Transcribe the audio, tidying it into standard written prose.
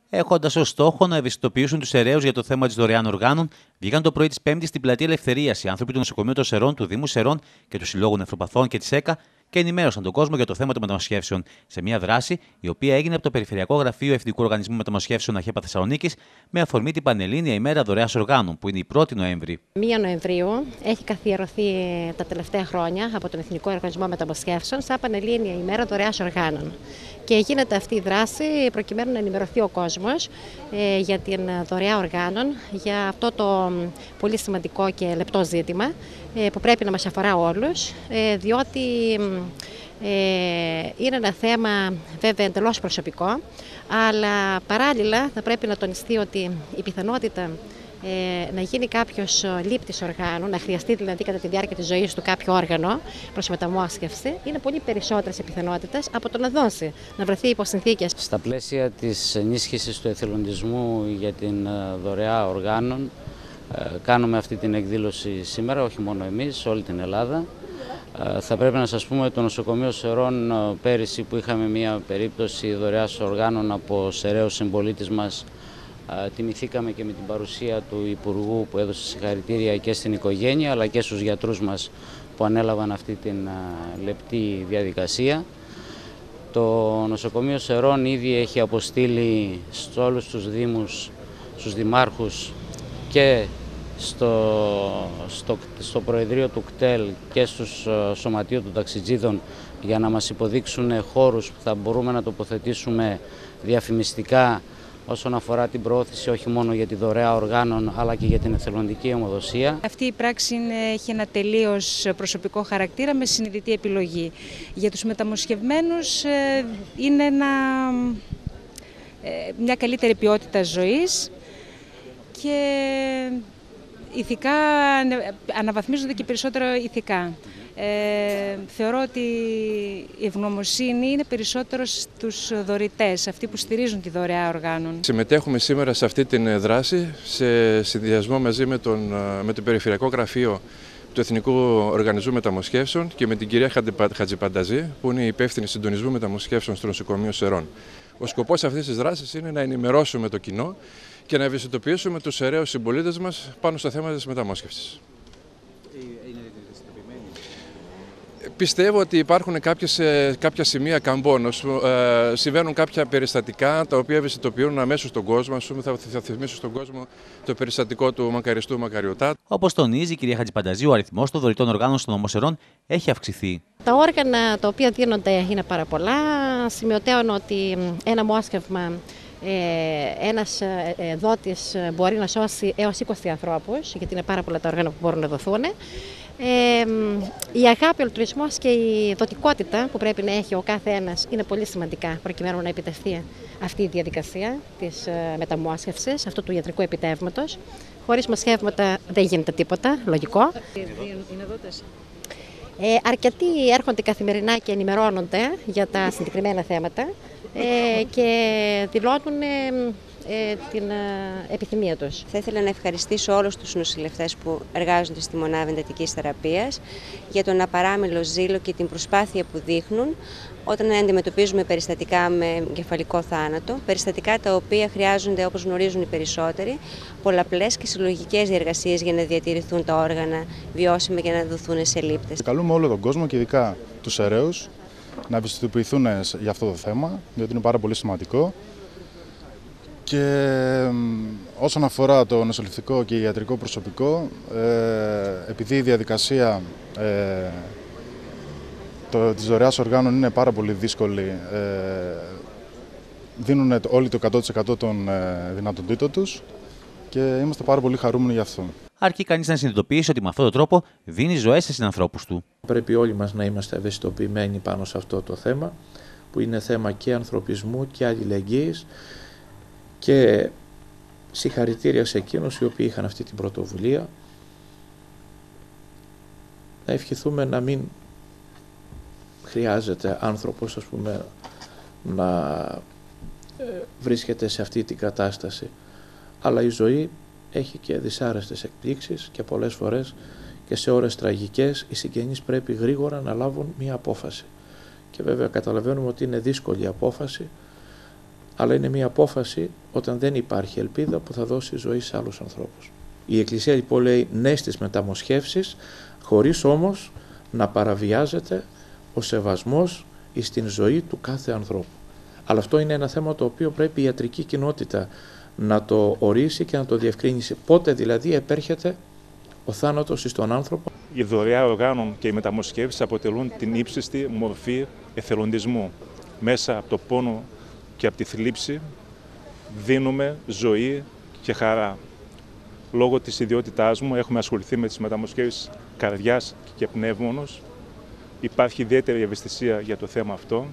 Έχοντας ως στόχο να ευαισθητοποιήσουν τους αιρέους για το θέμα της δωρεάν οργάνων, βγήκαν το πρωί της Πέμπτης στην Πλατεία Ελευθερίας οι άνθρωποι του Νοσοκομείου των Σερών, του Δήμου Σερών και του Συλλόγου Νεφροπαθών και της ΕΚΑ και ενημέρωσαν τον κόσμο για το θέμα των μεταμοσχεύσεων. Σε μια δράση η οποία έγινε από το Περιφερειακό Γραφείο Εθνικού Οργανισμού Μεταμοσχεύσεων ΑΧΕΠΑ Θεσσαλονίκης με αφορμή την Πανελλήνια ημέρα δωρεάς οργάνων, που είναι η 1η Νοέμβρη. 1 Νοεμβρίου έχει καθιερωθεί τα τελευταία χρόνια από τον Εθνικό Οργανισμό Μεταμοσχεύσεων σαν Πανελλήνια ημέρα δωρεάς οργάνων. Και γίνεται αυτή η δράση προκειμένου να ενημερωθεί ο κόσμος για την δωρεά οργάνων, για αυτό το πολύ σημαντικό και λεπτό ζήτημα που πρέπει να μας αφορά όλους, διότι είναι ένα θέμα βέβαια εντελώς προσωπικό, αλλά παράλληλα θα πρέπει να τονιστεί ότι η πιθανότητα να γίνει κάποιος λήπτης οργάνου, να χρειαστεί δηλαδή κατά τη διάρκεια της ζωής του κάποιο όργανο προς μεταμόσχευση, είναι πολύ περισσότερες οι πιθανότητες από το να δώσει, να βρεθεί υπό συνθήκες. Στα πλαίσια της ενίσχυσης του εθελοντισμού για την δωρεά οργάνων, κάνουμε αυτή την εκδήλωση σήμερα, όχι μόνο εμείς, σε όλη την Ελλάδα. Θα πρέπει να σας πούμε το Νοσοκομείο Σερών πέρυσι που είχαμε μια περίπτωση δωρεάς οργάνων από Σεραίους συμπολίτες μας, τιμηθήκαμε και με την παρουσία του Υπουργού που έδωσε συγχαρητήρια και στην οικογένεια αλλά και στους γιατρούς μας που ανέλαβαν αυτή την λεπτή διαδικασία. Το Νοσοκομείο Σερών ήδη έχει αποστείλει σε όλους τους δήμους, στους δημάρχους και στο Προεδρείο του ΚΤΕΛ και στους Σωματείο των Ταξιτζίδων για να μας υποδείξουν χώρους που θα μπορούμε να τοποθετήσουμε διαφημιστικά όσον αφορά την προώθηση όχι μόνο για τη δωρεά οργάνων αλλά και για την εθελοντική αιμοδοσία. Αυτή η πράξη έχει ένα τελείως προσωπικό χαρακτήρα με συνειδητή επιλογή. Για τους μεταμοσχευμένους είναι μια καλύτερη ποιότητα ζωής και ηθικά αναβαθμίζονται και περισσότερο ηθικά. Θεωρώ ότι η ευγνωμοσύνη είναι περισσότερο στους δωρητές, αυτοί που στηρίζουν τη δωρεά οργάνων. Συμμετέχουμε σήμερα σε αυτή την δράση σε συνδυασμό μαζί με το Περιφερειακό Γραφείο του Εθνικού Οργανισμού Μεταμοσχεύσεων και με την κυρία Χατζηπανταζή, που είναι η υπεύθυνη συντονισμού μεταμοσχεύσεων στο Νοσοκομείο Σερών. Ο σκοπός αυτής της δράσης είναι να ενημερώσουμε το κοινό και να ευαισθητοποιήσουμε τους αιρέους συμπολίτες μας πάνω στο θέμα της μεταμόσχευσης. Πιστεύω ότι υπάρχουν κάποια σημεία καμπόνος, συμβαίνουν κάποια περιστατικά τα οποία ευαισθητοποιούν αμέσως τον κόσμο. Θα θυμίσω στον κόσμο το περιστατικό του μακαριστού Μακαριωτά. Όπως τονίζει η κυρία Χατζηπανταζή, ο αριθμός των δωρητών οργάνων στον νομό Σερών έχει αυξηθεί. Τα όργανα τα οποία δίνονται είναι πάρα πολλά. Σημειωτέων ότι ένα μόσχευμα ένας δότης μπορεί να σώσει έως 20 ανθρώπους, γιατί είναι πάρα πολλά τα όργανα που μπορούν να δοθούν. Η αγάπη, ο αλτρουισμός και η δοτικότητα που πρέπει να έχει ο κάθε ένας είναι πολύ σημαντικά προκειμένου να επιτευχθεί αυτή η διαδικασία της μεταμόσχευσης, αυτού του ιατρικού επιτεύγματος. Χωρίς μοσχεύματα δεν γίνεται τίποτα, λογικό. Είναι δότες. Αρκετοί έρχονται καθημερινά και ενημερώνονται για τα συγκεκριμένα θέματα και δηλώνουν την επιθυμία τους. Θα ήθελα να ευχαριστήσω όλους τους νοσηλευτές που εργάζονται στη Μονάδα Εντατικής Θεραπείας για τον απαράμιλο ζήλο και την προσπάθεια που δείχνουν όταν αντιμετωπίζουμε περιστατικά με κεφαλικό θάνατο, περιστατικά τα οποία χρειάζονται, όπως γνωρίζουν οι περισσότεροι, πολλαπλές και συλλογικές διεργασίες για να διατηρηθούν τα όργανα βιώσιμα και να δοθούν σε λήπτες. Καλούμε όλο τον κόσμο και ειδικά τους αιρέους να ευαισθητοποιηθούν για αυτό το θέμα, διότι είναι πάρα πολύ σημαντικό. Και όσον αφορά το νοσηλευτικό και ιατρικό προσωπικό, επειδή η διαδικασία της δωρεάς οργάνων είναι πάρα πολύ δύσκολη, δίνουν όλοι το 100% των δυνατοτήτων τους και είμαστε πάρα πολύ χαρούμενοι γι' αυτό. Αρκεί κανείς να συνειδητοποιήσει ότι με αυτόν τον τρόπο δίνει ζωές σε συνανθρώπους του. Πρέπει όλοι μας να είμαστε ευαισθητοποιημένοι πάνω σε αυτό το θέμα, που είναι θέμα και ανθρωπισμού και αλληλεγγύης. Και συγχαρητήρια σε εκείνους οι οποίοι είχαν αυτή την πρωτοβουλία. Να ευχηθούμε να μην χρειάζεται άνθρωπος, ας πούμε, να βρίσκεται σε αυτή την κατάσταση. Αλλά η ζωή έχει και δυσάρεστες εκπλήξεις και πολλές φορές και σε ώρες τραγικές οι συγγενείς πρέπει γρήγορα να λάβουν μία απόφαση. Και βέβαια καταλαβαίνουμε ότι είναι δύσκολη απόφαση, αλλά είναι μια απόφαση όταν δεν υπάρχει ελπίδα που θα δώσει ζωή σε άλλους ανθρώπους. Η Εκκλησία λοιπόν λέει ναι στις μεταμοσχεύσεις, χωρίς όμως να παραβιάζεται ο σεβασμός στην ζωή του κάθε ανθρώπου. Αλλά αυτό είναι ένα θέμα το οποίο πρέπει η ιατρική κοινότητα να το ορίσει και να το διευκρίνει. Πότε δηλαδή επέρχεται ο θάνατος στον άνθρωπο. Η δωρεά οργάνων και οι μεταμοσχεύσεις αποτελούν την ύψιστη μορφή εθελοντισμού. Μέσα από το πόνο και από τη θλίψη δίνουμε ζωή και χαρά. Λόγω της ιδιότητάς μου έχουμε ασχοληθεί με τις μεταμοσχεύσεις καρδιάς και πνεύμονος. Υπάρχει ιδιαίτερη ευαισθησία για το θέμα αυτό